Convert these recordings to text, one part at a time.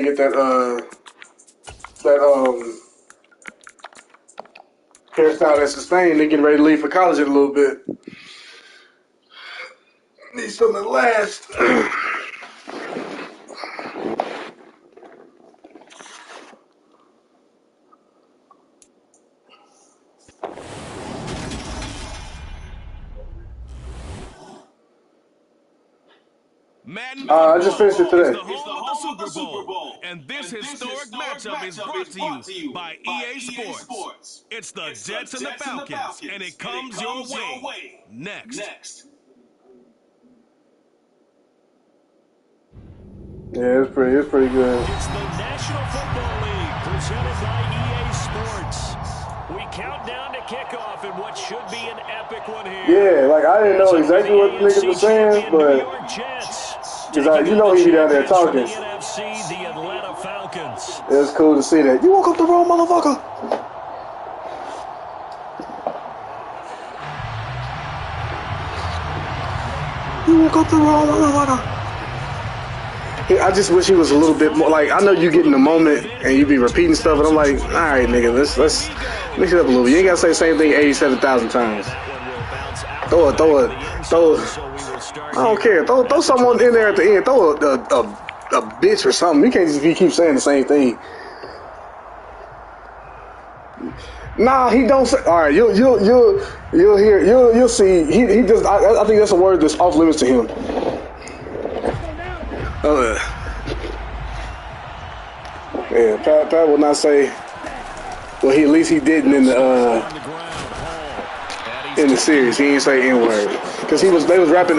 get that hairstyle that's sustained. They getting ready to leave for college in a little bit. Need something to last. I just finished it today. It's the home of the Super Bowl. And this historic matchup is brought to you by EA Sports. It's the Jets and the Falcons, and it comes your way next. Yeah, it's pretty good. It's the National Football League presented by EA Sports. We count down to kickoff in what should be an epic one here. Yeah, like I didn't know exactly what the niggas were saying, but because you know he be down there talking. The Atlanta Falcons. It was cool to see that. You woke up the wrong motherfucker. You woke up the wrong motherfucker. I just wish he was a little bit more like, I know you get in the moment and you be repeating stuff, and I'm like, all right, nigga, let's mix it up a little bit. You ain't gotta say the same thing 87,000 times. Throw it. I don't care. Throw someone in there at the end. Throw a bitch or something. You can't just keep saying the same thing. Nah, he don't say. All right, you'll hear. You'll see. He just. I think that's a word that's off limits to him. Yeah, Pat will not say. Well, at least he didn't in the series. He didn't say N-word because they was rapping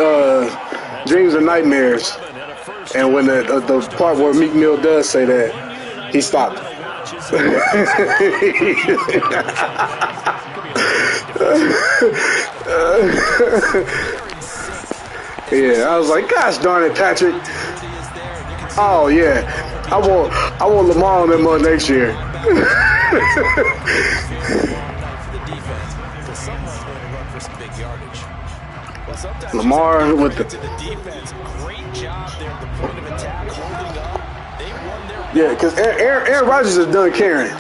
Dreams and Nightmares, and when the part where Meek Mill does say that, he stopped. Yeah, I was like, gosh darn it, Patrick. Oh yeah, I want Lamar on that mud next year. Lamar with the yeah, because Aaron Rodgers is done caring.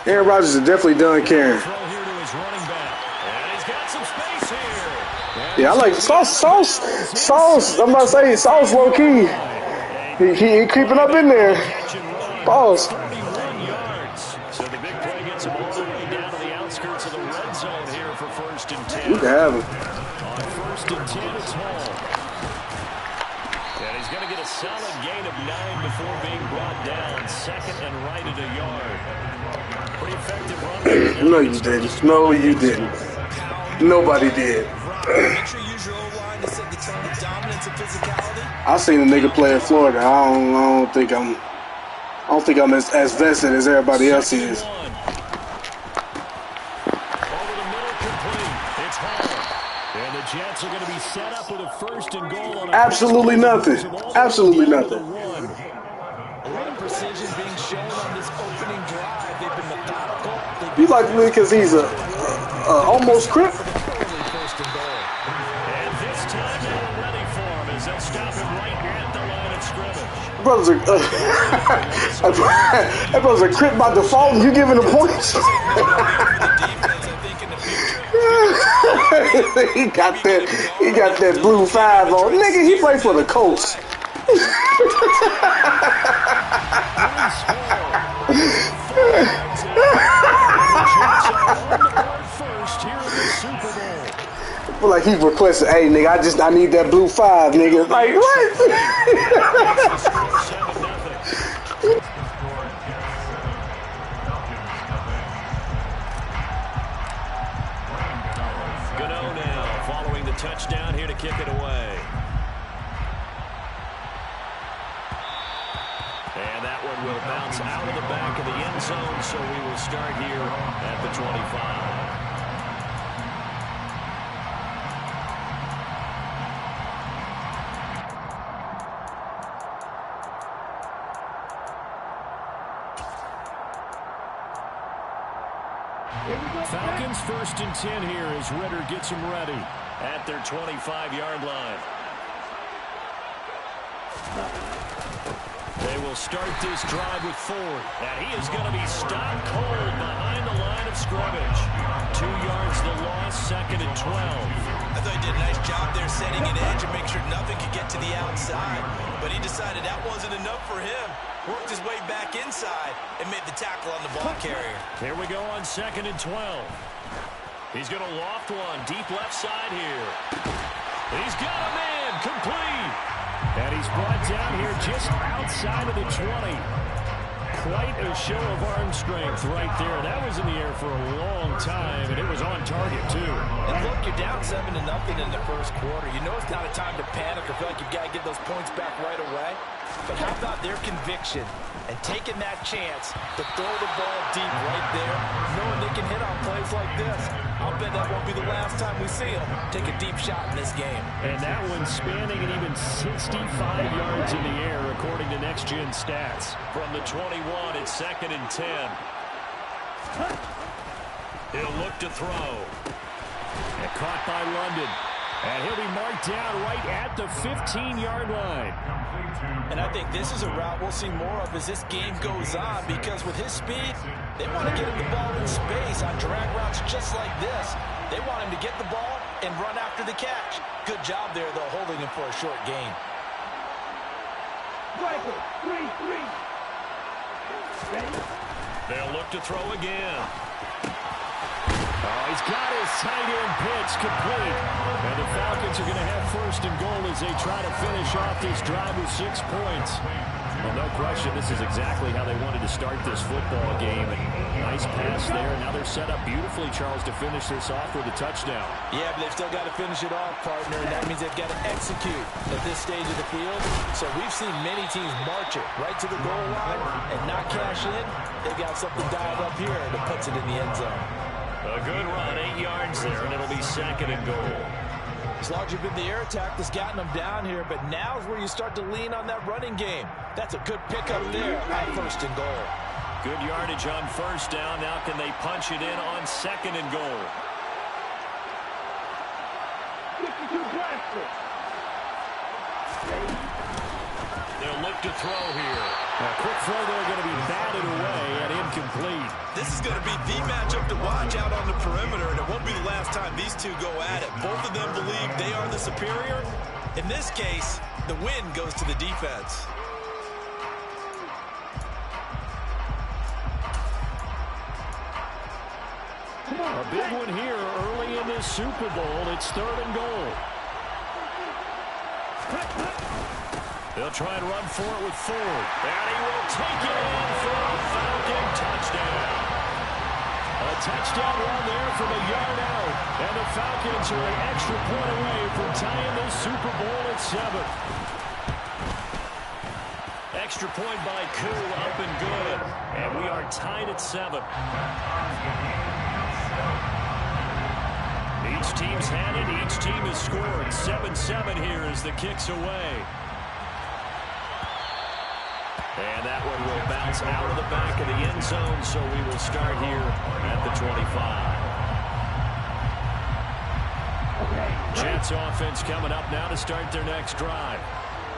Aaron Rodgers is definitely done caring. Yeah, I like Sauce. I'm about to say Sauce low key. He creeping up in there. Pause. So the big play gets him all the way down to the outskirts of the red zone here for 1st and 10. You can have him. On 1st and 10, it's Hall. And he's going to get a solid gain of 9 before being brought down. 2nd and right at a yard. Pretty effective run. No, you didn't. No, you didn't. Nobody did. I seen a nigga play in Florida. I don't think I'm as vested as everybody else is. Absolutely nothing. Absolutely nothing. You like me because he's a almost crip? That brother's a crip by default, and you giving him points. He got that blue 5 on. Nigga, he played for the Colts. Like he requested, hey nigga, I need that blue 5, nigga. Like what? Gano now following the touchdown here to kick it away. And that one will bounce out of the back of the end zone, so we will start here at the 25. Falcons 1st and 10 here as Ritter gets them ready at their 25-yard line. they will start this drive with Ford. And he is going to be stopped cold behind the line of scrimmage. 2 yards the loss, 2nd and 12. I thought he did a nice job there setting an edge and make sure nothing could get to the outside. But he decided that wasn't enough for him. Worked his way back inside and made the tackle on the ball carrier. Here we go on 2nd and 12. He's going to loft one deep left side here. He's got a man complete. And he's brought down here just outside of the 20. Quite a show of arm strength right there. That was in the air for a long time, and it was on target, too. And look, you're down 7-0 in the first quarter. You know it's not a time to panic or feel like you've got to get those points back right away. But how about their conviction and taking that chance to throw the ball deep right there, knowing they can hit on plays like this? I'll bet that won't be the last time we see them take a deep shot in this game. And that one's spanning an even 65 yards in the air, according to Next Gen Stats. From the 21, it's 2nd and 10. He'll look to throw. And caught by London. And he'll be marked down right at the 15-yard line. And I think this is a route we'll see more of as this game goes on, because with his speed, they want to get him the ball in space on drag routes just like this. They want him to get the ball and run after the catch. Good job there, though, holding him for a short gain. They'll look to throw again. Oh, he's got his tight end pitch complete. And the Falcons are going to have 1st and goal as they try to finish off this drive with 6 points. Well, no question, this is exactly how they wanted to start this football game. And nice pass there. Now they're set up beautifully, Charles, to finish this off with a touchdown. Yeah, but they've still got to finish it off, partner, and that means they've got to execute at this stage of the field. So we've seen many teams march it right to the goal line and not cash in. They've got something dialed up here that puts it in the end zone. A good run, 8 yards there, and it'll be 2nd and goal. As long as you've been the air attack that's gotten them down here, but now is where you start to lean on that running game. That's a good pickup there at 1st and goal. Good yardage on 1st down. Now can they punch it in on 2nd and goal? They'll look to throw here. A quick throw there going to be batted away and incomplete. This is going to be the matchup to watch out on the perimeter, and it won't be the last time these two go at it. Both of them believe they are the superior. In this case, the win goes to the defense. A big one here early in this Super Bowl. It's 3rd and goal. They'll try and run for it with Ford. And he will take it in for a Falcon touchdown. A touchdown run there from a yard out. And the Falcons are an extra point away from tying this Super Bowl at 7. Extra point by Koo, up and good. And we are tied at 7. Each team's had it. Each team has scored. 7-7 here as the kick's away. And that one will bounce out of the back of the end zone, so we will start here at the 25. Jets offense coming up now to start their next drive.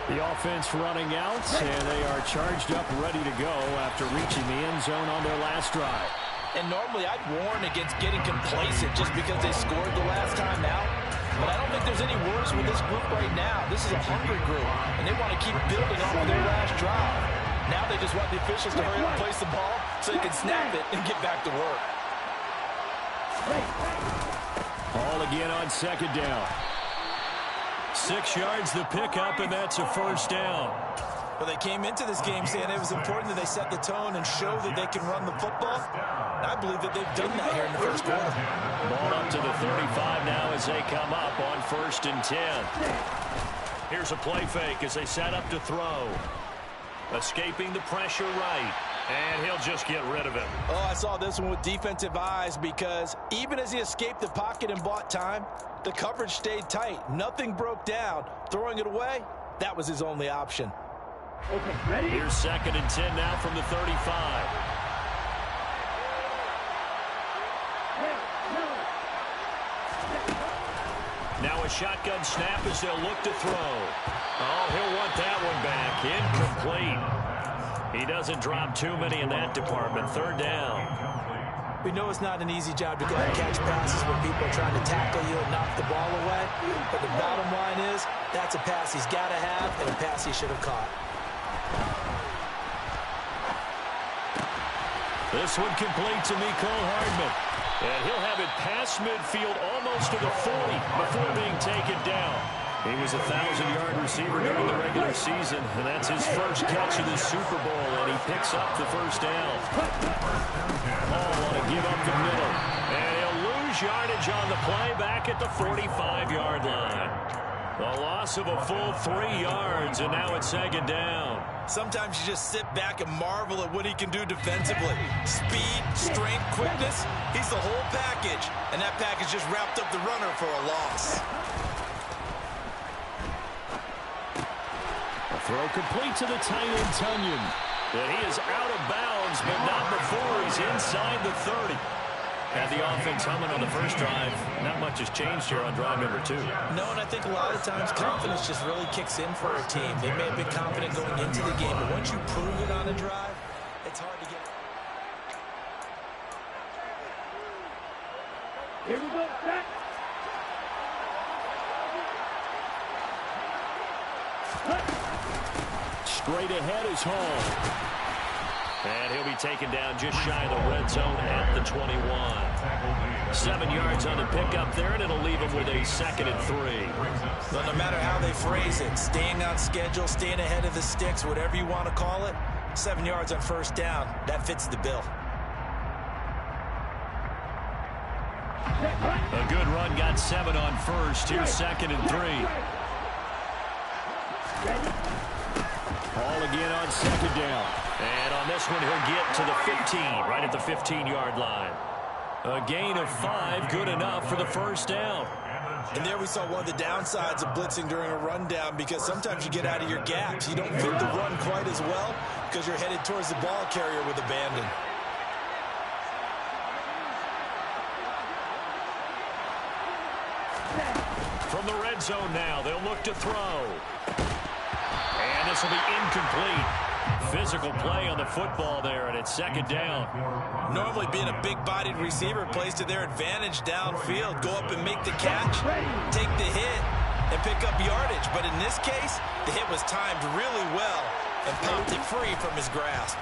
The offense running out, and they are charged up, ready to go after reaching the end zone on their last drive. And normally I'd warn against getting complacent just because they scored the last time out. But I don't think there's any worse with this group right now. This is a hungry group, and they want to keep building off of their last drive. Now they just want the officials to hurry up and place the ball so they can snap it and get back to work. Ball again on 2nd down. 6 yards the pickup, and that's a 1st down. Well, they came into this game saying it was important that they set the tone and show that they can run the football. And I believe that they've done that here in the first quarter. Ball up to the 35 now as they come up on 1st and 10. Here's a play fake as they set up to throw. Escaping the pressure right. And he'll just get rid of it. Oh, I saw this one with defensive eyes, because even as he escaped the pocket and bought time, the coverage stayed tight. Nothing broke down. Throwing it away, that was his only option. Okay, ready? Here's 2nd and 10 now from the 35. Now a shotgun snap as they'll look to throw. Oh, he'll want that one back. Incomplete. He doesn't drop too many in that department. Third down. We know it's not an easy job to catch passes when people are trying to tackle you and knock the ball away. But the bottom line is, that's a pass he's got to have and a pass he should have caught. This one complete to Mecole Hardman. And he'll have it past midfield almost to the 40 before being taken down. He was a 1,000-yard receiver during the regular season, and that's his first catch of the Super Bowl, and he picks up the first down. Hall want to give up the middle, and he'll lose yardage on the play back at the 45-yard line. The loss of a full 3 yards, and now it's second down. Sometimes you just sit back and marvel at what he can do defensively. Speed, strength, quickness, he's the whole package, and that package just wrapped up the runner for a loss. Throw complete to the tight end, Tonyan. And he is out of bounds, but not before he's inside the 30. Had the offense humming on the first drive. Not much has changed here on drive number 2. No, and I think a lot of times confidence just really kicks in for a team. They may have been confident going into the game, but once you prove it on a drive, it's hard to get. Here we go, set. Straight ahead is Hall. And he'll be taken down just shy of the red zone at the 21. 7 yards on the pickup there, and it'll leave him with a 2nd and 3. But no matter how they phrase it, staying on schedule, staying ahead of the sticks, whatever you want to call it, 7 yards on first down, that fits the bill. A good run, got 7 on first. Here's 2nd and 3. Hall again on 2nd down. And on this one, he'll get to the 15, right at the 15-yard line. A gain of 5, good enough for the first down. And there we saw one of the downsides of blitzing during a rundown, because sometimes you get out of your gaps. You don't fit the run quite as well because you're headed towards the ball carrier with abandon. From the red zone now, they'll look to throw. And this will be incomplete. Physical play on the football there, and it's 2nd down. Normally being a big-bodied receiver plays to their advantage downfield. Go up and make the catch, take the hit, and pick up yardage. But in this case, the hit was timed really well and popped it free from his grasp.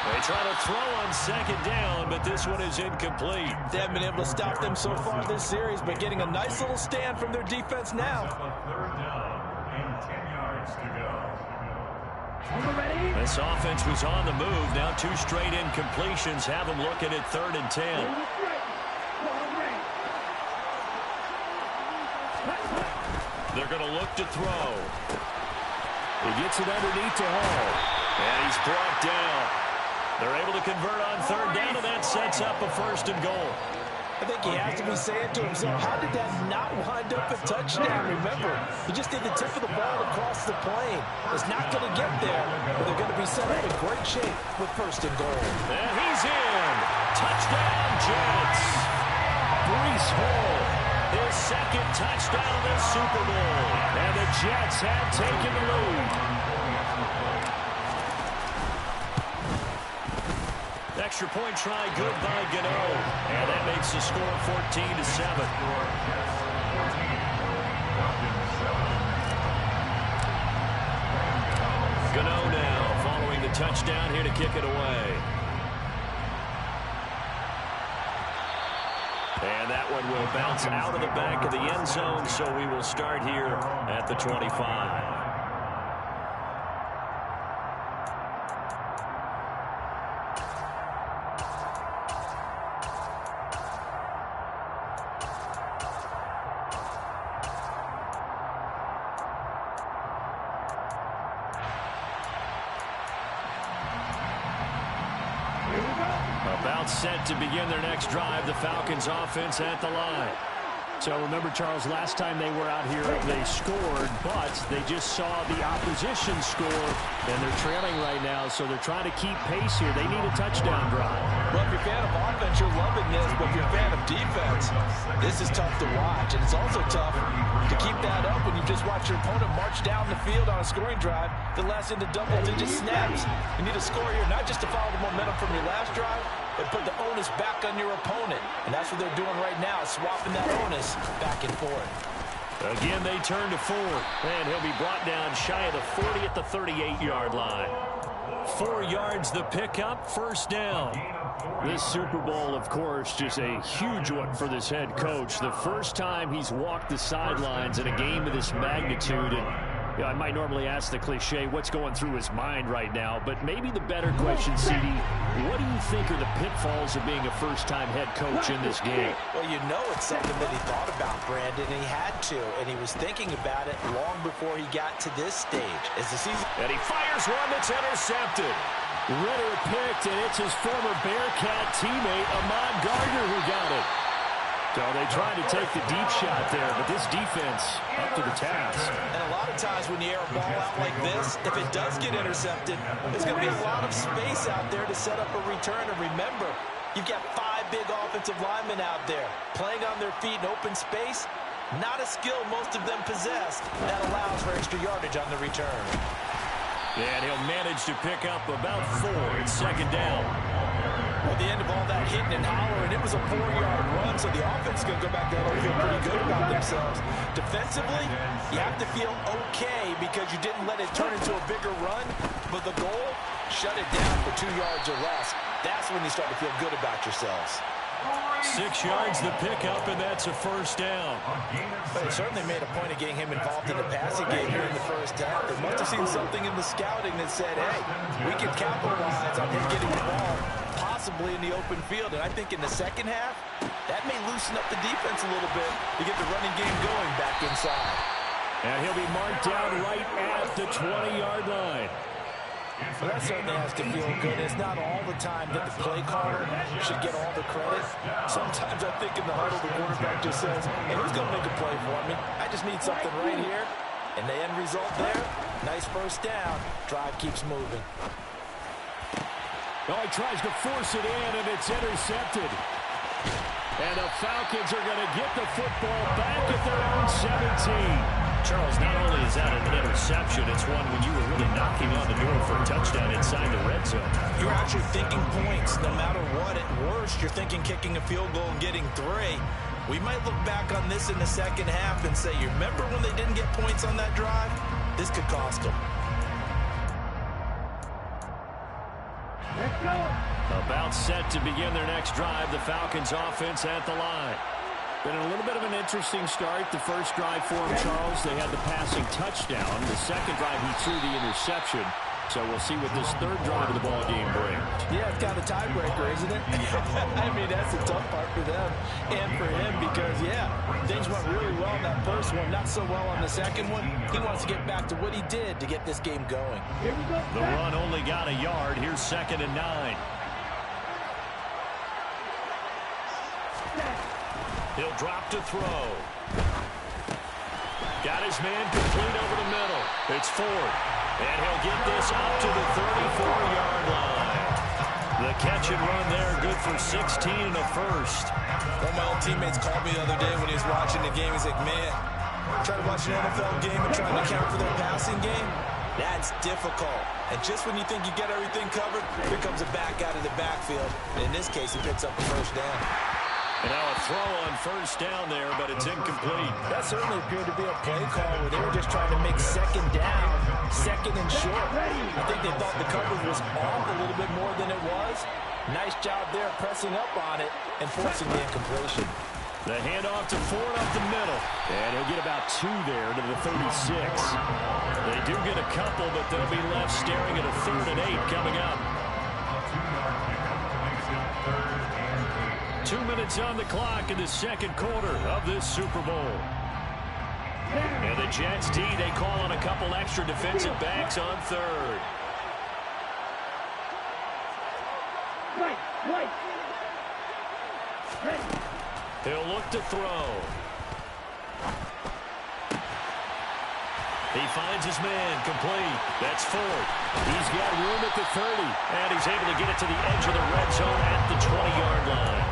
They try to throw on 2nd down, but this one is incomplete. They haven't been able to stop them so far this series, but getting a nice little stand from their defense now. 3rd down and 10 yards to go. This offense was on the move. Now 2 straight incompletions have them looking at 3rd and 10. They're going to look to throw. He gets it underneath to Hall. And he's brought down. They're able to convert on 3rd down, and that sets up a 1st and goal. I think he has to be saying to himself, how did that not wind up a touchdown? Remember, he just did the tip of the ball across the plane. It's not going to get there, but they're going to be set up in great shape with 1st and goal. And he's in. Touchdown, Jets. Breece Hall, his 2nd touchdown of the Super Bowl. And the Jets have taken the lead. Extra point try, good by Gano. And that makes the score 14-7. Gano now following the touchdown here to kick it away. And that one will bounce out of the back of the end zone, so we will start here at the 25. About set to begin their next drive. The Falcons offense at the line. So remember, Charles, last time they were out here, they scored, but they just saw the opposition score, and they're trailing right now, so they're trying to keep pace here. They need a touchdown drive. Well, if you're a fan of offense, you're loving this, but if you're a fan of defense, this is tough to watch, and it's also tough to keep that up when you just watch your opponent march down the field on a scoring drive that lasts into double-digit snaps. You need a score here, not just to follow the momentum from your last drive, but put the onus back on your opponent. And that's what they're doing right now, swapping that onus back and forth. Again, they turn to Ford, and he'll be brought down shy of the 40 at the 38-yard line. 4 yards the pickup, first down. This Super Bowl, of course, just a huge one for this head coach. The first time he's walked the sidelines in a game of this magnitude, and I might normally ask the cliche, what's going through his mind right now, but maybe the better question, CD, what do you think are the pitfalls of being a first-time head coach in this game? Well, you know it's something that he thought about, Brandon, and he had to, and he was thinking about it long before he got to this stage. As the season... And he fires one that's intercepted. Ritter picked, and it's his former Bearcat teammate, Ahmad Gardner, who got it. So they tried to take the deep shot there, but this defense up to the task. And a lot of times when you air a ball out like this, if it does get intercepted, there's going to be a lot of space out there to set up a return. And remember, you've got 5 big offensive linemen out there playing on their feet in open space. Not a skill most of them possess. That allows for extra yardage on the return. And he'll manage to pick up about 4. It's second down. At the end of all that hitting and hollering, it was a 4-yard run, so the offense is going to go back there and feel pretty good about themselves. Defensively, you have to feel okay because you didn't let it turn into a bigger run, but the goal, shut it down for 2 yards or less. That's when you start to feel good about yourselves. 6 yards the pickup, and that's a first down. But it certainly made a point of getting him involved in the passing game here in the first half. They must have seen something in the scouting that said, hey, we can capitalize on him getting the ball, possibly in the open field. And I think in the second half, that may loosen up the defense a little bit to get the running game going back inside. And he'll be marked down right at the 20-yard line. Well, that certainly has to feel good. It's not all the time that the play caller should get all the credit. Sometimes I think in the huddle, the quarterback just says, hey, who's going to make a play for me? I just need something right here. And the end result there, nice first down. Drive keeps moving. Oh, he tries to force it in, and it's intercepted. And the Falcons are going to get the football back at their own 17. Charles, not only is that an interception, it's one when you were really knocking on the door for a touchdown inside the red zone. You're actually thinking points. No matter what, at worst, you're thinking kicking a field goal and getting 3. We might look back on this in the second half and say, you remember when they didn't get points on that drive? This could cost them. About set to begin their next drive, the Falcons offense at the line. Been a little bit of an interesting start. The first drive for him, Charles, they had the passing touchdown. The second drive, he threw the interception. So we'll see what this third drive of the ball game brings. Yeah, it's kind of a tiebreaker, isn't it? I mean, that's the tough part for them and for him because, yeah, things went really well in that first one, not so well on the second one. He wants to get back to what he did to get this game going. The run only got a yard. Here's 2nd and 9. He'll drop to throw. Got his man complete over the middle. It's Ford. And he'll get this up to the 34-yard line. The catch and run there, good for 16 and a first. One of my old teammates called me the other day when he was watching the game. He's like, man, trying to watch an NFL game and trying to account for their passing game, that's difficult. And just when you think you get everything covered, here comes a back out of the backfield. And in this case, he picks up the first down. And now a throw on first down there, but it's incomplete. That certainly appeared to be a play call where they were just trying to make second down, second and short. I think they thought the coverage was off a little bit more than it was. Nice job there pressing up on it and forcing the incompletion. The handoff to Ford up the middle. And he'll get about 2 there to the 36. They do get a couple, but they'll be left staring at a 3rd and 8 coming up. 2 minutes on the clock in the second quarter of this Super Bowl. And the Jets D, they call on a couple extra defensive backs on 3rd. He'll look to throw. He finds his man, complete. That's Ford. He's got room at the 30, and he's able to get it to the edge of the red zone at the 20-yard line.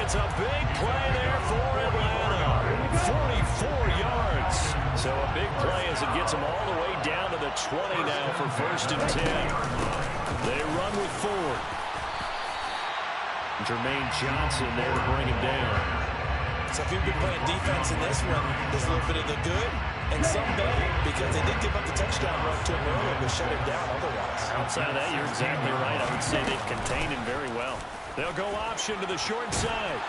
It's a big play there for Atlanta. 44 yards. So a big play as it gets them all the way down to the 20 now for 1st and 10. They run with Ford. Jermaine Johnson there to bring him down. So if you've been playing defense in this one, there's a little bit of the good and some bad, because they did give up the touchdown run to him earlier, but shut him down otherwise. Outside of that, you're exactly right. I would say they've contained him very well. They'll go option to the short side.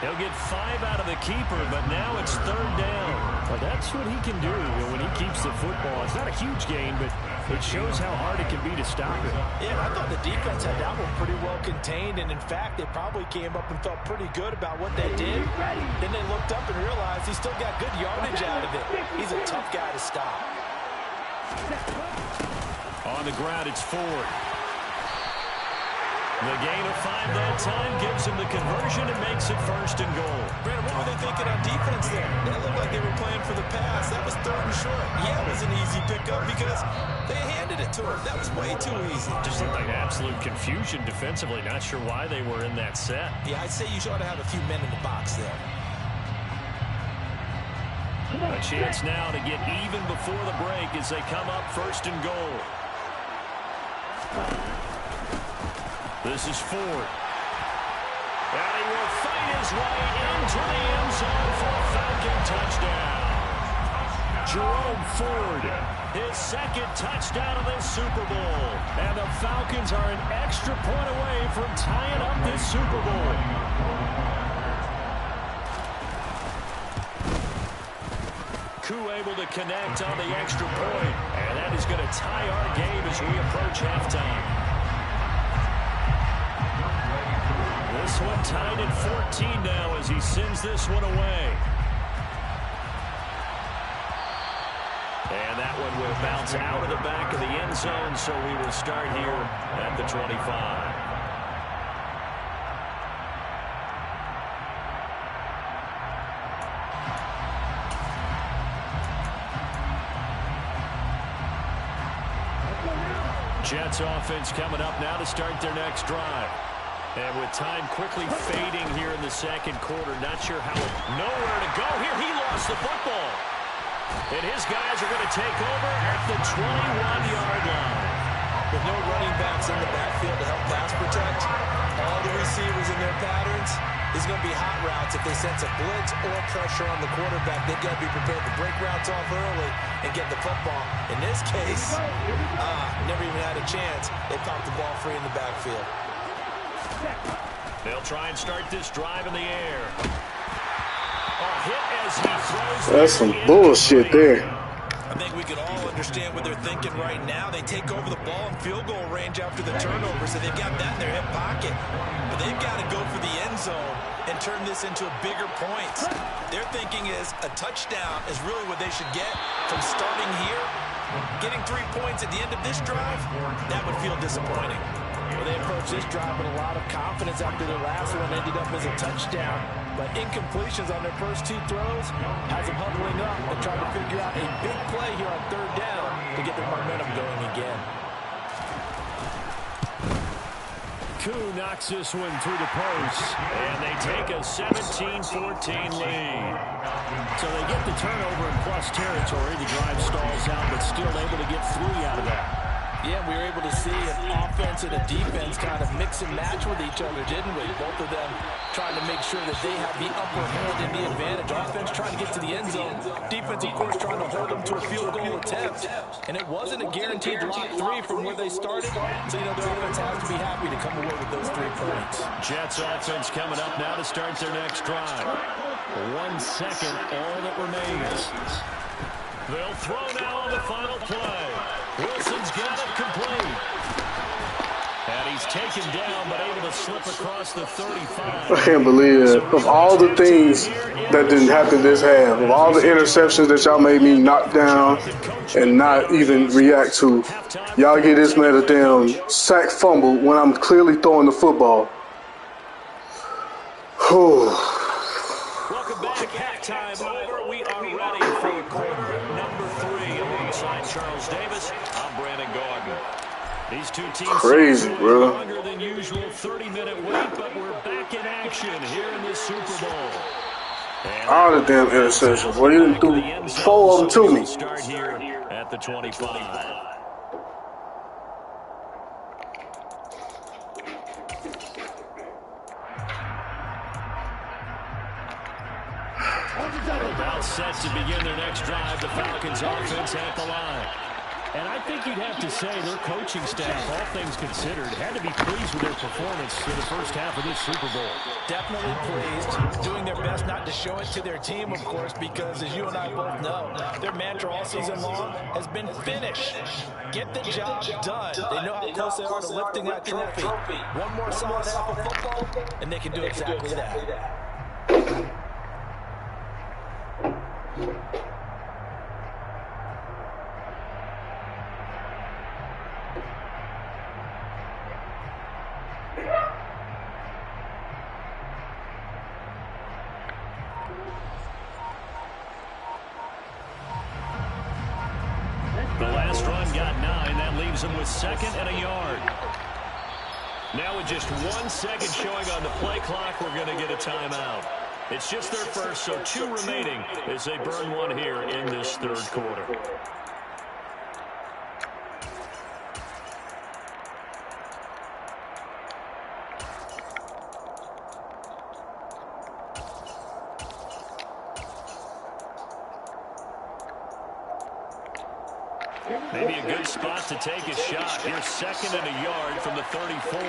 He'll get 5 out of the keeper, but now it's 3rd down. Well, that's what he can do when he keeps the football. It's not a huge gain, but it shows how hard it can be to stop it. Yeah, I thought the defense had that one pretty well contained, and in fact, they probably came up and felt pretty good about what they did. Then they looked up and realized he still got good yardage out of it. He's a tough guy to stop. On the ground, it's Ford. The gain of 5 that time gives him the conversion and makes it 1st and goal. Brandon, what were they thinking on defense there? They looked like they were playing for the pass. That was 3rd and short. Yeah, it was an easy pickup because they handed it to him. That was way too easy. Just looked like absolute confusion defensively. Not sure why they were in that set. Yeah, I'd say you ought to have a few men in the box there. A chance now to get even before the break as they come up 1st and goal. This is Ford. And he will fight his way into the end zone for a Falcon touchdown. Jerome Ford, his 2nd touchdown of this Super Bowl. And the Falcons are an extra point away from tying up this Super Bowl. Koo able to connect on the extra point. And that is going to tie our game as we approach halftime. This one tied at 14 now as he sends this one away. And that one will bounce out of the back of the end zone, so we will start here at the 25. Jets offense coming up now to start their next drive. And with time quickly fading here in the 2nd quarter, not sure how it... Nowhere to go here. He lost the football. And his guys are going to take over at the 21-yard line. With no running backs in the backfield to help pass protect, all the receivers in their patterns, is going to be hot routes if they sense a blitz or pressure on the quarterback. They've got to be prepared to break routes off early and get the football. In this case, never even had a chance. They popped the ball free in the backfield. They'll try and start this drive in the air. A hit as he throws. That's some bullshit there. I think we could all understand what they're thinking right now. They take over the ball in field goal range after the turnover, so they've got that in their hip pocket. But they've got to go for the end zone and turn this into a bigger point. Their thinking is a touchdown is really what they should get from starting here. Getting 3 points at the end of this drive, that would feel disappointing. Well, they approached this drive with a lot of confidence after their last one ended up as a touchdown. But incompletions on their first 2 throws has them huddling up and trying to figure out a big play here on 3rd down to get their momentum going again. Koo knocks this one through the post, and they take a 17-14 lead. So they get the turnover in plus territory. The drive stalls out, but still able to get 3 out of that. Yeah, we were able to see an offense and a defense kind of mix and match with each other, didn't we? Both of them trying to make sure that they have the upper hand and the advantage. Offense trying to get to the end zone. Defense, of course, trying to hold them to a field goal attempt. And it wasn't a guaranteed lock 3 from where they started. So, you know, the offense has to be happy to come away with those 3 points. Jets offense coming up now to start their next drive. 1 second, all that remains. They'll throw now on the final play. Wilson's got it complete. And he's taken down, but able to slip across the 35. I can't believe it. Of all the things that didn't happen this half, of all the interceptions that y'all made me knock down and not even react to, y'all get this man a damn sack fumble when I'm clearly throwing the football. Welcome back. Halftime over. We are ready for quarter number Alongside Charles Davis, I'm Brandon Gordon. These two teams crazy, bro. Longer than usual 30-minute wait, but we're back in action here in this Super Bowl. All the damn interceptions. Well, you threw 4 of them to me. Start here at the 25. About set to begin their next drive. The Falcons offense at the line. And I think you'd have to say their coaching staff, all things considered, had to be pleased with their performance in the first half of this Super Bowl. Definitely pleased. Doing their best not to show it to their team, of course, because as you and I both know, their mantra all season long has been finish. Get the job done. They know how close they are to lifting that trophy. One more solid half of football, and they can do exactly that. The last run got 9. That leaves them with 2nd and a yard. Now with just 1 second showing on the play clock, we're going to get a timeout. It's just their first, so 2 remaining as they burn 1 here in this third quarter. Maybe a good spot to take a shot. Here's 2nd and a yard from the 34.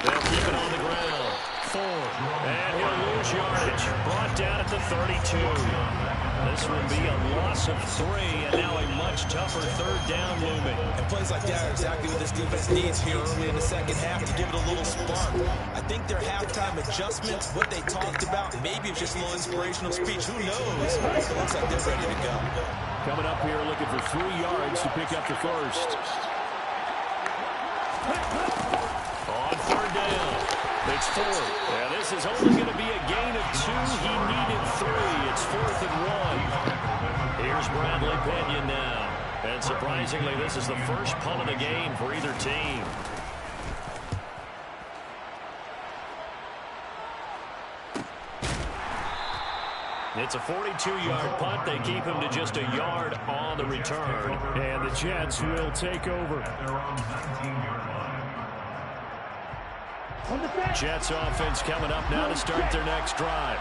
They'll keep it on the ground. 4. And he'll lose yardage. Brought down at the 32. This will be a loss of 3, and now a much tougher 3rd down looming. And plays like that are exactly what this defense needs here early in the second half to give it a little spark. I think their halftime adjustments, what they talked about, maybe it's just a little inspirational speech. Who knows? It looks like they're ready to go. Coming up here looking for 3 yards to pick up the first. On 3rd down. It's 4. Yeah, this is only going to be a gain of 2. He needed 3. It's 4th and 1. Here's Bradley Pinion now. And surprisingly, this is the first punt of the game for either team. It's a 42-yard punt. They keep him to just a yard on the return. And the Jets will take over. Jets offense coming up now to start their next drive.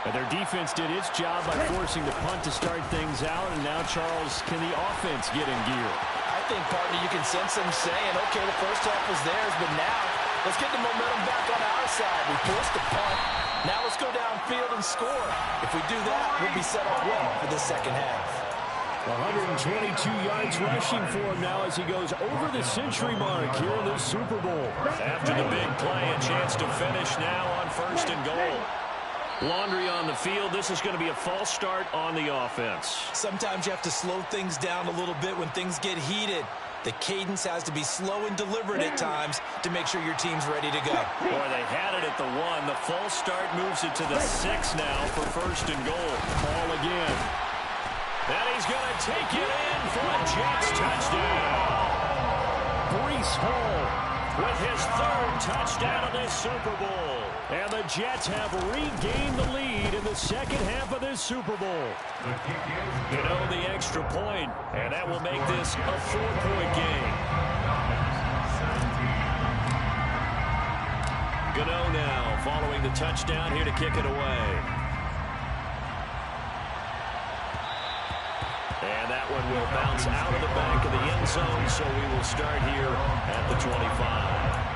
And their defense did its job by forcing the punt to start things out. And now, Charles, can the offense get in gear? I think, partner, you can sense them saying, okay, the first half was theirs, but now let's get the momentum back on our side. We forced the punt. Now let's go downfield and score. If we do that, we'll be set up well for the second half. 122 yards rushing for him now as he goes over the century mark here in this Super Bowl. After the big play, a chance to finish now on 1st and goal. Laundry on the field. This is going to be a false start on the offense. Sometimes you have to slow things down a little bit when things get heated. The cadence has to be slow and deliberate at times to make sure your team's ready to go. Boy, they had it at the 1. The false start moves it to the 6 now for 1st and goal. Ball again. And he's going to take it in for a Jets touchdown. Breece Hall with his 3rd touchdown of this Super Bowl. And the Jets have regained the lead in the second half of this Super Bowl. You know, the extra point, and that will make this a 4-point game. Gano now following the touchdown here to kick it away. And that one will bounce out of the back of the end zone, so we will start here at the 25.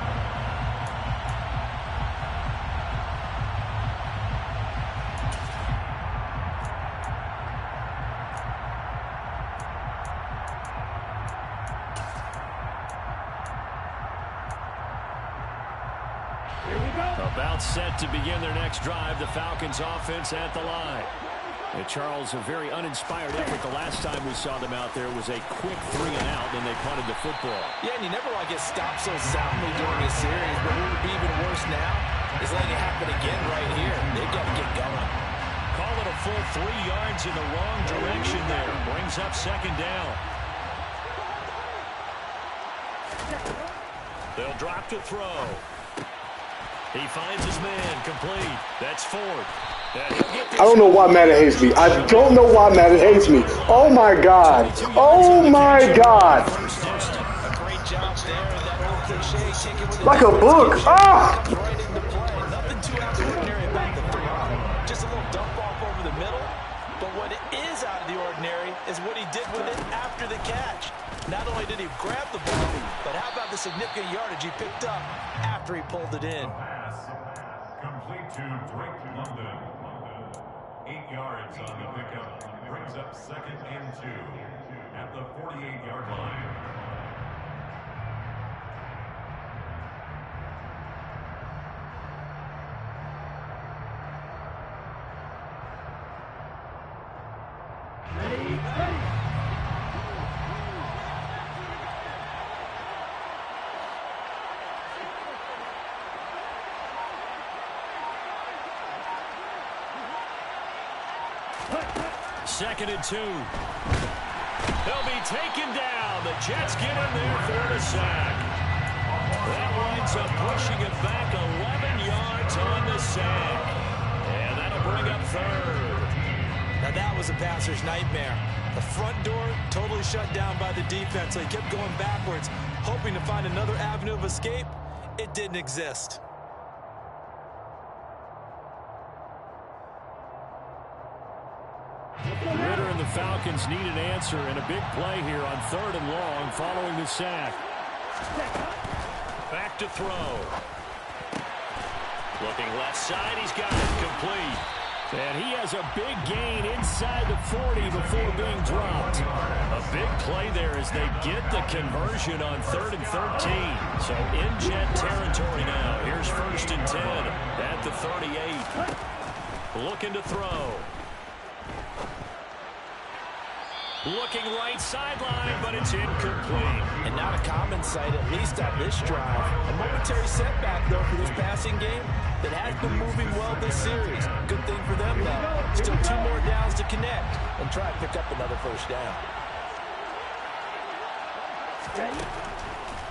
About set to begin their next drive. The Falcons offense at the line. And Charles, a very uninspired effort. The last time we saw them out there was a quick 3 and out, and they punted the football. Yeah, and you never want to get stopped so soundly during a series, but what would be even worse now is letting it happen again right here. They've got to get going. full 3 yards in the wrong direction there. Brings up second down. They'll drop to throw. He finds his man, complete. That's Ford. I don't know why Madden hates me. I don't know why Madden hates me. Oh my God. Oh my God. Like a book. Ah! Nothing too out of the ordinary about the throw. Just a little dump off over the middle. But what is out of the ordinary is what he did with it after the catch. Not only did he grab the ball, but how about the significant yardage he picked up after he pulled it in? Complete to Drake London. 8 yards on the pickup. Brings up second and 2 at the 48-yard line. Second and 2. They'll be taken down. The Jets get in there for the sack. That winds up pushing it back 11 yards on the sack. And that'll bring up third. Now that was a passer's nightmare. The front door totally shut down by the defense, so he kept going backwards, hoping to find another avenue of escape. It didn't exist. Ritter and the Falcons need an answer and a big play here on 3rd and long following the sack. Back to throw. Looking left side, he's got it complete. And he has a big gain inside the 40 before being dropped. A big play there as they get the conversion on 3rd and 13. So in Jet territory now. Here's 1st and 10 at the 38. Looking to throw. Looking right sideline, but it's incomplete. And not a common sight, at least on this drive. A momentary setback, though, for this passing game that has been moving well this series. Good thing for them, though. Still 2 more downs to connect and try to pick up another 1st down.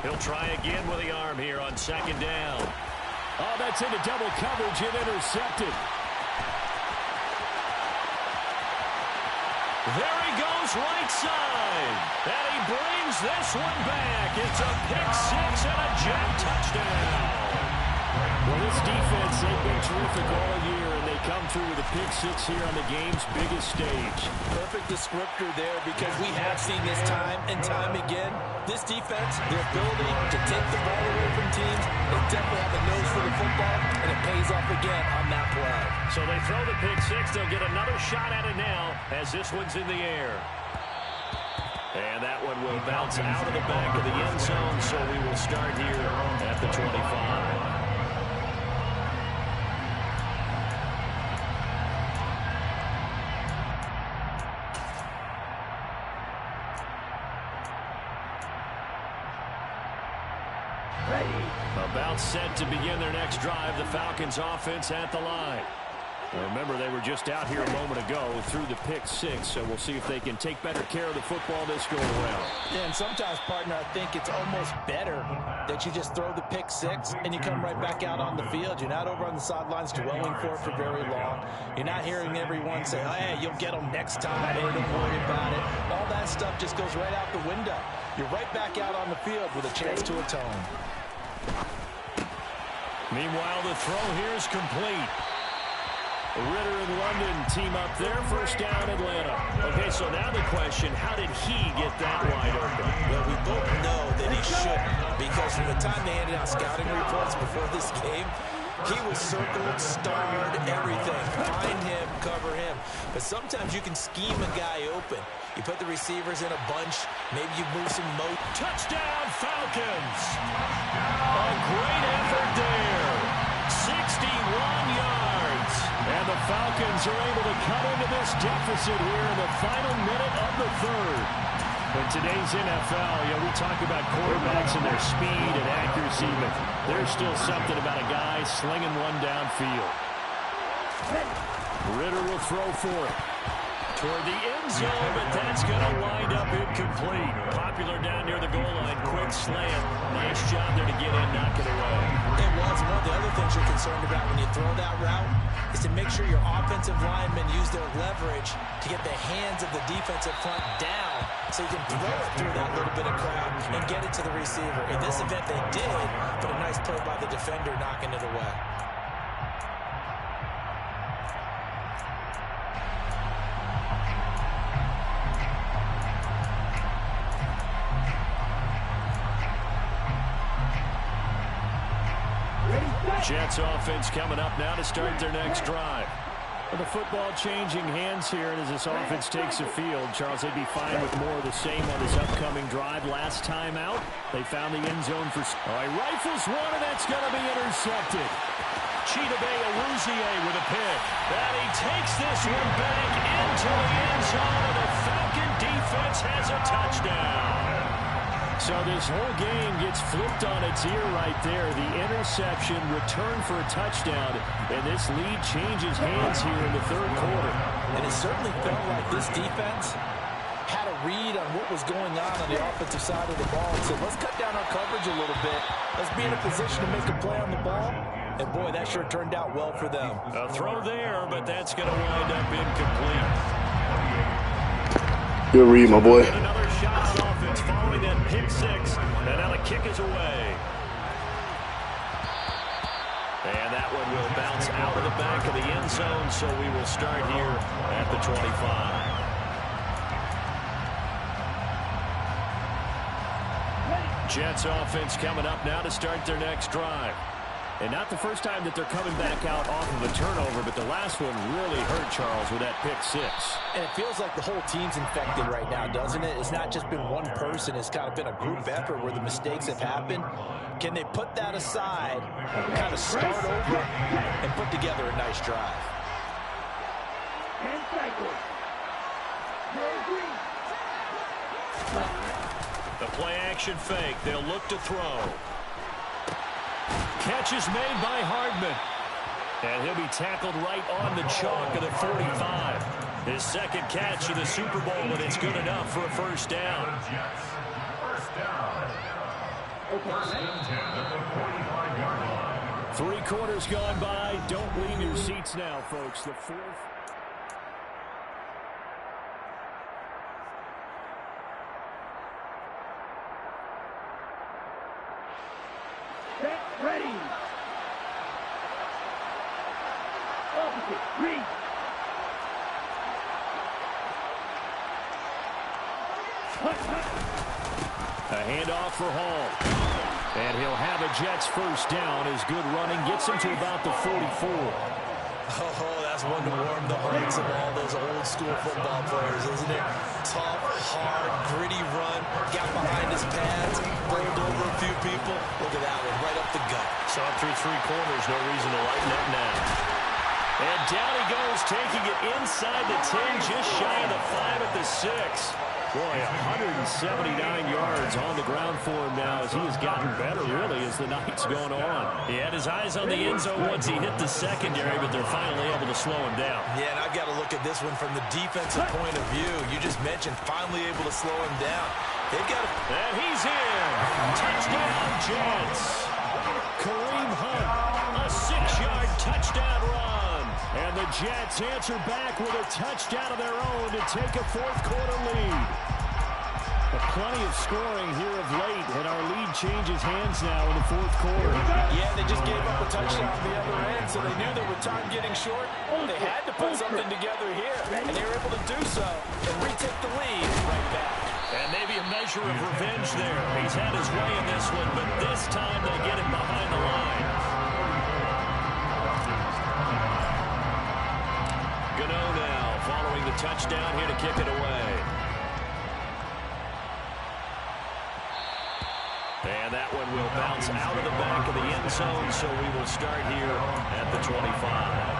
He'll try again with the arm here on 2nd down. Oh, that's into double coverage and intercepted. There he goes, right side. And he brings this one back. It's a pick-6 and a Jet touchdown. Well, this defense, they've been terrific all year, and they come through with a pick-6 here on the game's biggest stage. Perfect descriptor there, because we have seen this time and time again. This defense, their ability to take the ball away from teams, they definitely have a nose for the football, and it pays off again on that play. So they throw the pick-6. They'll get another shot at it now as this one's in the air. And that one will bounce out of the back of the end zone, so we will start here at the 25. About set to begin their next drive, the Falcons offense at the line. Now remember, they were just out here a moment ago through the pick-6, so we'll see if they can take better care of the football this go around. Yeah, and sometimes, partner, I think it's almost better that you just throw the pick-6 and you come right back out on the field. You're not over on the sidelines dwelling for it for very long. You're not hearing everyone say, oh, hey, you'll get them next time. Hey, don't worry about it. All that stuff just goes right out the window. You're right back out on the field with a chance to atone. Meanwhile, the throw here is complete. Ritter and London team up there. 1st down, Atlanta. Okay, so now the question, how did he get that wide open? Well, we both know that he shouldn't, because from the time they handed out scouting reports before this game, he was circled, starred, everything. Find him, cover him. But sometimes you can scheme a guy open. You put the receivers in a bunch. Maybe you move some moat. Touchdown, Falcons! A great effort there. 61 yards. And the Falcons are able to cut into this deficit here in the final minute of the 3rd. In today's NFL, we talk about quarterbacks and their speed and accuracy, but there's still something about a guy slinging one downfield. Ritter will throw for it. Toward the end zone, but that's going to wind up incomplete. Popular down near the goal line. Quick slant. Nice job there to get in, knock it away. It was one of the other things you're concerned about when you throw that route is to make sure your offensive linemen use their leverage to get the hands of the defensive front down so you can throw it through that little bit of crowd and get it to the receiver. In this event, they did, but a nice play by the defender knocking it away. Jets offense coming up now to start their next drive. With the football changing hands here, and as this offense takes the field, Charles, they'd be fine with more of the same on this upcoming drive. Last time out, they found the end zone for... All right, rifles one, and that's going to be intercepted. Chidobe Awuzie with a pick. And he takes this one back into the end zone, and the Falcon defense has a touchdown. So this whole game gets flipped on its ear right there. The interception, return for a touchdown, and this lead changes hands here in the third quarter. And it certainly felt like this defense had a read on what was going on the offensive side of the ball and said, let's cut down our coverage a little bit. Let's be in a position to make a play on the ball. And, boy, that sure turned out well for them. A throw there, but that's going to wind up incomplete. Good read, my boy. And another shot on offense following that pick six. And now the kick is away. And that one will bounce out of the back of the end zone, so we will start here at the 25. Jets offense coming up now to start their next drive. And not the first time that they're coming back out off of a turnover, but the last one really hurt Charles with that pick six. And it feels like the whole team's infected right now, doesn't it? It's not just been one person. It's kind of been a group effort where the mistakes have happened. Can they put that aside, kind of start over, and put together a nice drive? The play action fake. They'll look to throw. Catch is made by Hardman. And he'll be tackled right on the chalk of the 45. His second catch of the Super Bowl, and it's good enough for a first down. First and 10 at the 45-yard line. 3 quarters gone by. Don't leave your seats now, folks. The fourth. Ready. Opposite. Read. A handoff for Hall. And he'll have a Jets first down. His good running gets him to about the 44. Oh, that's one to warm the hearts of all those old school football players, isn't it? Tough, hard, gritty run. Got behind his pads, bowled over a few people. Look at that one, right up the gut. Saw it through 3 quarters. No reason to lighten up now. And down he goes, taking it inside the 10, just shy of the 5 at the 6. Boy, 179 yards on the ground for him now as he has gotten better, really, as the night's going on. He had his eyes on the end zone once he hit the secondary, but they're finally able to slow him down. Yeah, and I've got to look at this one from the defensive point of view. You just mentioned finally able to slow him down. They've got to... And he's in. Touchdown, Jets. Kareem Hunt, a 6-yard touchdown run. And the Jets answer back with a touchdown of their own to take a fourth-quarter lead. Plenty of scoring here of late, and our lead changes hands now in the fourth quarter. Yeah, they just gave up a touchdown on the other end, so they knew that with time getting short, they had to put something together here, and they were able to do so and retake the lead right back. And maybe a measure of revenge there. He's had his way in this one, but this time they get him behind the line. Gano now following the touchdown here to kick it away. And that one will bounce out of the back of the end zone, so we will start here at the 25.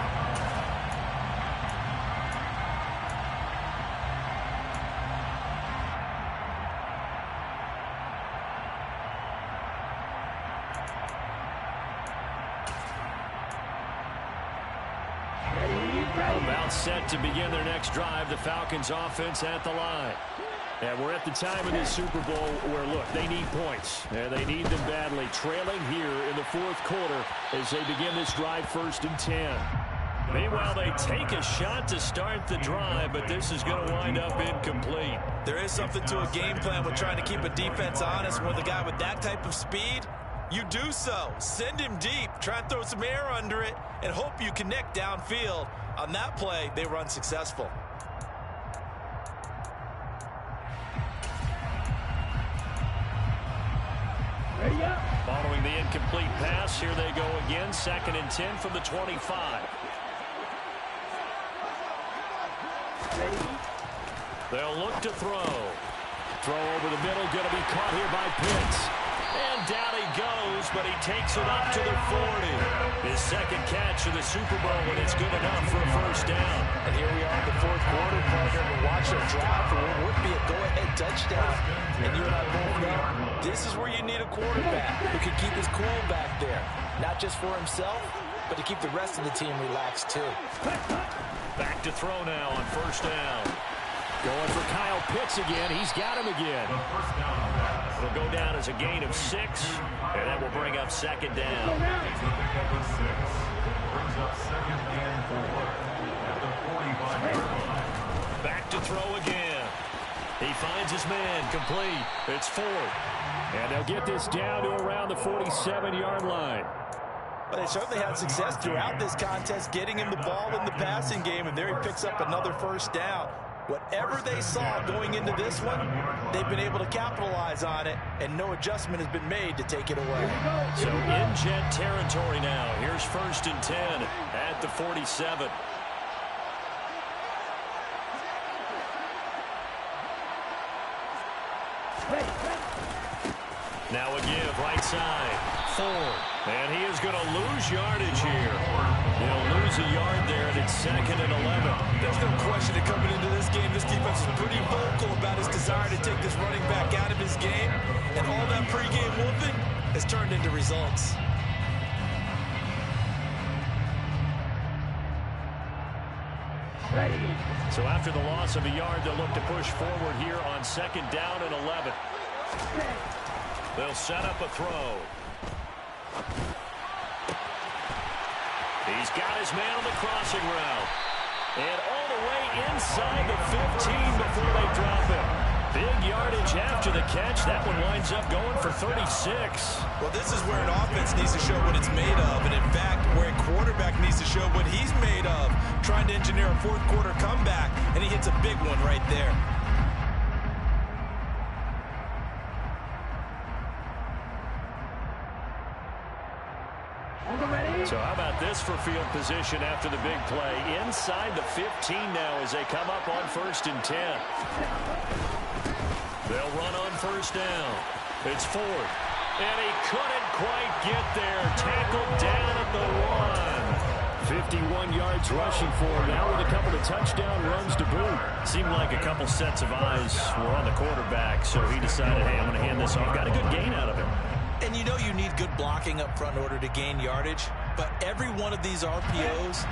timeout set to begin their next drive. The Falcons offense at the line. And we're at the time of this Super Bowl where, look, they need points. And they need them badly. Trailing here in the fourth quarter as they begin this drive 1st and 10. Meanwhile, they take a shot to start the drive, but this is going to wind up incomplete. There is something to a game plan with trying to keep a defense honest. With a guy with that type of speed, you do so. Send him deep. Try and throw some air under it and hope you connect downfield. On that play, they were unsuccessful. Following the incomplete pass, here they go again. 2nd and 10 from the 25. They'll look to throw. Throw over the middle, going to be caught here by Pitts. And down he goes, but he takes it up to the 40. His 2nd catch of the Super Bowl, and it's good enough for a 1st down. And here we are in the 4th quarter, partner. We're watching a drive for what would be a go-ahead touchdown. And you and I both know this is where you need a quarterback who can keep his cool back there. Not just for himself, but to keep the rest of the team relaxed too. Back to throw now on 1st down. Going for Kyle Pitts again. He's got him again. It'll go down as a gain of 6, and that will bring up 2nd down. Back to throw again. He finds his man, complete. It's 4th. And they'll get this down to around the 47-yard line. But they certainly had success throughout this contest, getting him the ball in the passing game, and there he picks up another 1st down. Whatever they saw going into this one, they've been able to capitalize on it, and no adjustment has been made to take it away. So in Jet territory now. Here's 1st and 10 at the 47. Now a give, right side. Ford. And he is going to lose yardage here. He'll lose a yard there, and it's 2nd and 11. There's no question that coming into this game, this defense is pretty vocal about his desire to take this running back out of his game. And all that pregame whooping has turned into results. So after the loss of a yard, they'll look to push forward here on 2nd down and 11. They'll set up a throw. He's got his man on the crossing route. And all the way inside the 15 before they drop him. Big yardage after the catch. That one winds up going for 36. Well, this is where an offense needs to show what it's made of. And in fact, where a quarterback needs to show what he's made of. Trying to engineer a 4th quarter comeback. And he hits a big one right there. So how about this for field position after the big play? Inside the 15 now as they come up on 1st and 10. They'll run on 1st down. It's 4th. And he couldn't quite get there. Tackled down at the 1. 51 yards rushing for him now with a couple of touchdown runs to boot. Seemed like a couple sets of eyes were on the quarterback, so he decided, hey, I'm going to hand this off. Got a good gain out of it. And you know you need good blocking up front in order to gain yardage. But every one of these RPOs,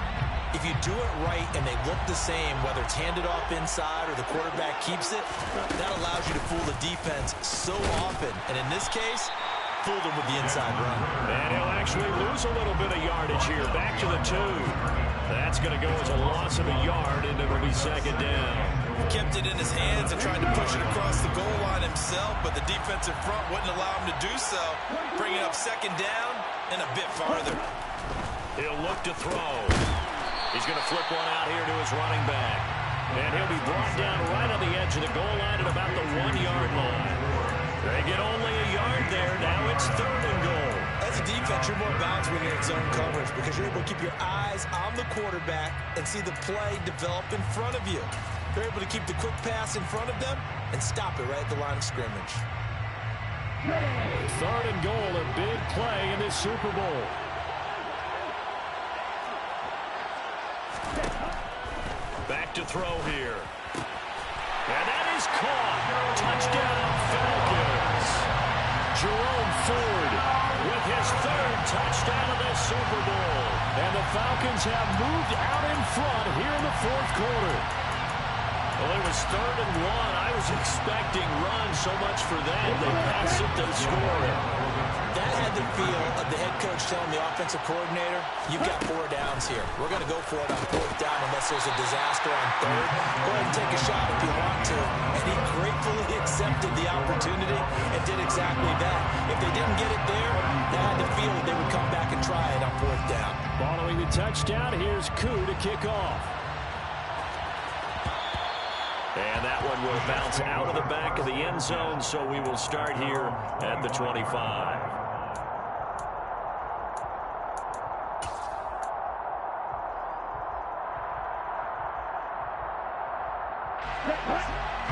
if you do it right and they look the same, whether it's handed off inside or the quarterback keeps it, that allows you to fool the defense so often. And in this case, fooled them with the inside run. And he'll actually lose a little bit of yardage here. Back to the 2. That's going to go as a loss of a yard, and it'll be 2nd down. Kept it in his hands and tried to push it across the goal line himself, but the defensive front wouldn't allow him to do so. Bringing up 2nd down and a bit farther. He'll look to throw. He's going to flip one out here to his running back. And he'll be brought down right on the edge of the goal line at about the 1-yard line. They get only a yard there. Now it's 3rd and goal. As a defense, you're more balanced when you're in zone coverage because you're able to keep your eyes on the quarterback and see the play develop in front of you. They're able to keep the quick pass in front of them and stop it right at the line of scrimmage. 3rd and goal, a big play in this Super Bowl. Back to throw here. And that is caught. Touchdown, Falcons. Jerome Ford with his third touchdown of the Super Bowl. And the Falcons have moved out in front here in the fourth quarter. Well, it was 3rd and 1. I was expecting runs, so much for them. They pass it, they score. That had the feel of the head coach telling the offensive coordinator, you've got 4 downs here. We're going to go for it on 4th down unless there's a disaster on 3rd. Go ahead and take a shot if you want to. And he gratefully accepted the opportunity and did exactly that. If they didn't get it there, they had the feel that they would come back and try it on 4th down. Following the touchdown, here's Koo to kick off. And that one will bounce out of the back of the end zone, so we will start here at the 25.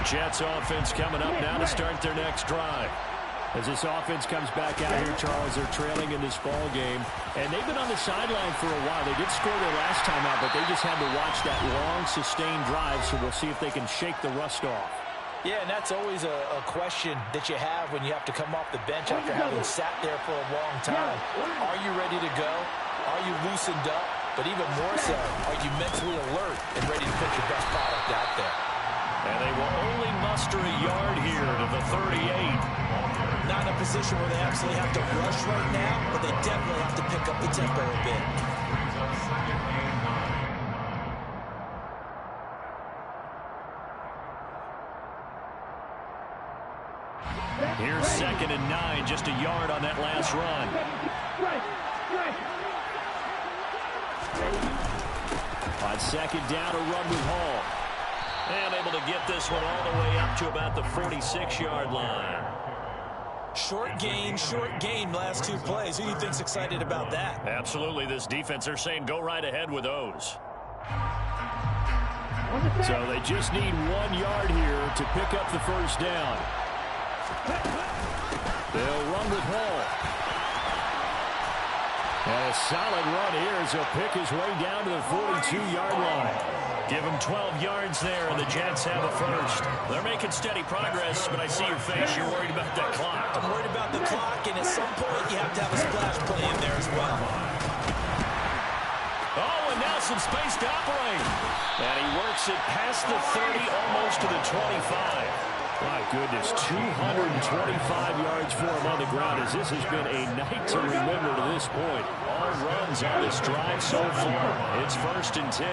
Jets offense coming up now to start their next drive. As this offense comes back out here, Charles, they're trailing in this ball game. And they've been on the sideline for a while. They did score their last time out, but they just had to watch that long, sustained drive, so we'll see if they can shake the rust off. Yeah, and that's always a question that you have when you have to come off the bench after having sat there for a long time. Are you ready to go? Are you loosened up? But even more so, are you mentally alert and ready to put your best product out there? And they will only muster a yard here to the 38. Not in a position where they absolutely have to rush right now, but they definitely have to pick up the tempo a bit. Here's 2nd and 9, just a yard on that last run. On 2nd down, a run with Hall. And able to get this one all the way up to about the 46-yard line. Short gain last 2 plays. Who do you think's excited about that? Absolutely. This defense, they're saying go right ahead with those. So they just need 1 yard here to pick up the first down. They'll run with Hall. And a solid run here as he'll pick his way down to the 42-yard line. Give him 12 yards there, and the Jets have a first. They're making steady progress, but I see your face. You're worried about that clock. I'm worried about the clock, and at some point you have to have a splash play in there as well. Oh, and now some space to operate. And he works it past the 30, almost to the 25. My goodness, 225 yards for him on the ground, as this has been a night to remember to this point. All runs on this drive so far. It's 1st and 10.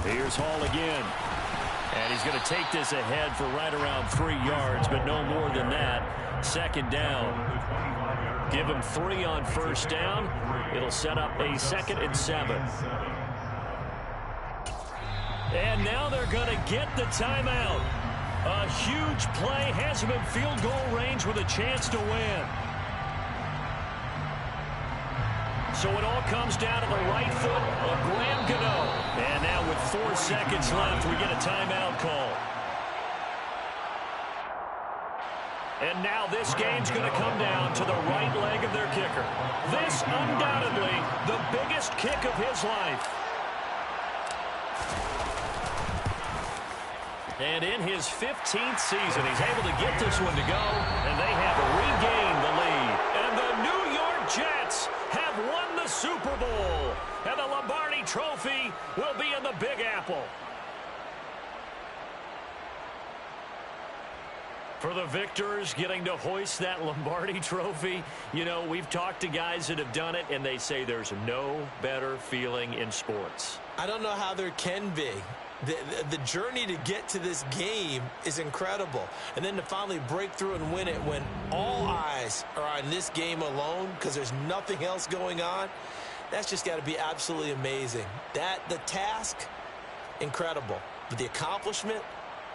Here's Hall again. And he's going to take this ahead for right around 3 yards, but no more than that. 2nd down. Give him 3 on 1st down. It'll set up a 2nd and 7. And now they're going to get the timeout. A huge play has him in field goal range with a chance to win. So it all comes down to the right foot of Graham Gano. And now with 4 seconds left, we get a timeout call. And now this game's going to come down to the right leg of their kicker. This, undoubtedly, the biggest kick of his life. And in his 15th season, he's able to get this one to go, and they have regained the lead. And the New York Jets have won the Super Bowl, and the Lombardi Trophy will be in the Big Apple. For the victors getting to hoist that Lombardi Trophy, you know, we've talked to guys that have done it, and they say there's no better feeling in sports. I don't know how there can be. The journey to get to this game is incredible. And then to finally break through and win it when all eyes are on this game alone because there's nothing else going on, that's just got to be absolutely amazing. The task, incredible. But the accomplishment,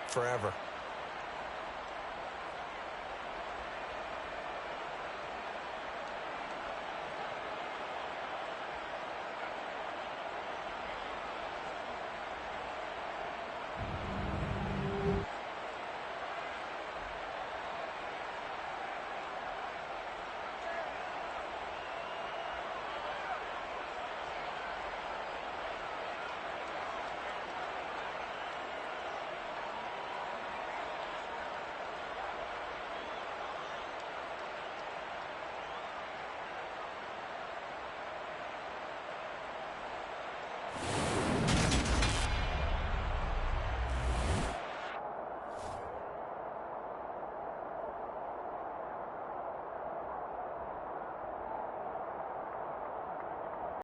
forever.